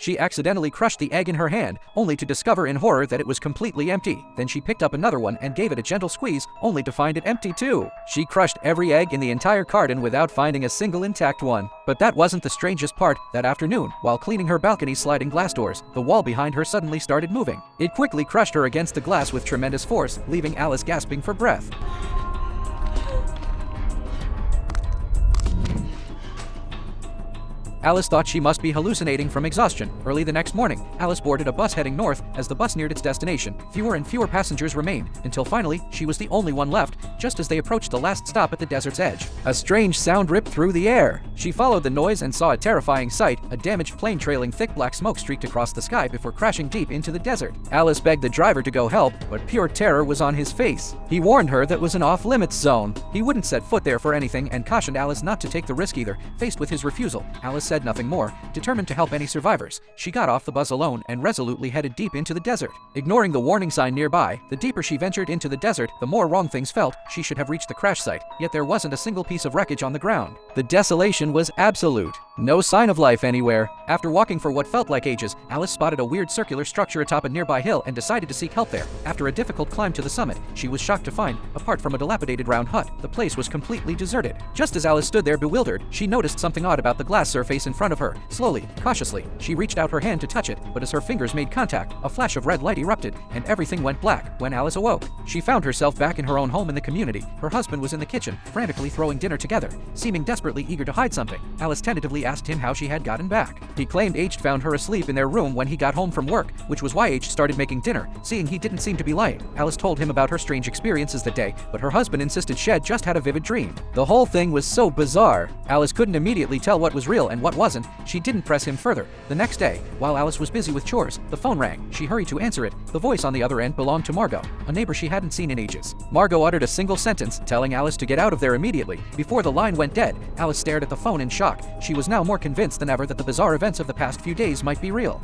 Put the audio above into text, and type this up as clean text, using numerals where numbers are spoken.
She accidentally crushed the egg in her hand, only to discover in horror that it was completely empty. Then she picked up another one and gave it a gentle squeeze, only to find it empty too. She crushed every egg in the entire carton without finding a single intact one. But that wasn't the strangest part. That afternoon, while cleaning her balcony's sliding glass doors, the wall behind her suddenly started moving. It quickly crushed her against the glass with tremendous force, leaving Alice gasping for breath. Alice thought she must be hallucinating from exhaustion. Early the next morning, Alice boarded a bus heading north. As the bus neared its destination, fewer and fewer passengers remained, until finally, she was the only one left, just as they approached the last stop at the desert's edge. A strange sound ripped through the air. She followed the noise and saw a terrifying sight, a damaged plane trailing thick black smoke streaked across the sky before crashing deep into the desert. Alice begged the driver to go help, but pure terror was on his face. He warned her that was an off-limits zone. He wouldn't set foot there for anything and cautioned Alice not to take the risk either. Faced with his refusal, Alice said nothing more. Determined to help any survivors, she got off the bus alone and resolutely headed deep into the desert. Ignoring the warning sign nearby, the deeper she ventured into the desert, the more wrong things felt. She should have reached the crash site, yet there wasn't a single piece of wreckage on the ground. The desolation was absolute. No sign of life anywhere. After walking for what felt like ages, Alice spotted a weird circular structure atop a nearby hill and decided to seek help there. After a difficult climb to the summit, she was shocked to find, apart from a dilapidated round hut, the place was completely deserted. Just as Alice stood there bewildered, she noticed something odd about the glass surface in front of her. Slowly, cautiously, she reached out her hand to touch it, but as her fingers made contact, a flash of red light erupted, and everything went black. When Alice awoke, she found herself back in her own home in the community. Her husband was in the kitchen, frantically throwing dinner together. Seeming desperately eager to hide something, Alice tentatively asked him how she had gotten back. He claimed H found her asleep in their room when he got home from work, which was why H started making dinner. Seeing he didn't seem to be lying, Alice told him about her strange experiences that day, but her husband insisted Shed just had a vivid dream. The whole thing was so bizarre. Alice couldn't immediately tell what was real and what wasn't. She didn't press him further. The next day, while Alice was busy with chores, the phone rang. She hurried to answer it. The voice on the other end belonged to Margot, a neighbor she hadn't seen in ages. Margot uttered a single sentence, telling Alice to get out of there immediately. Before the line went dead, Alice stared at the phone in shock. She was now more convinced than ever that the bizarre events of the past few days might be real.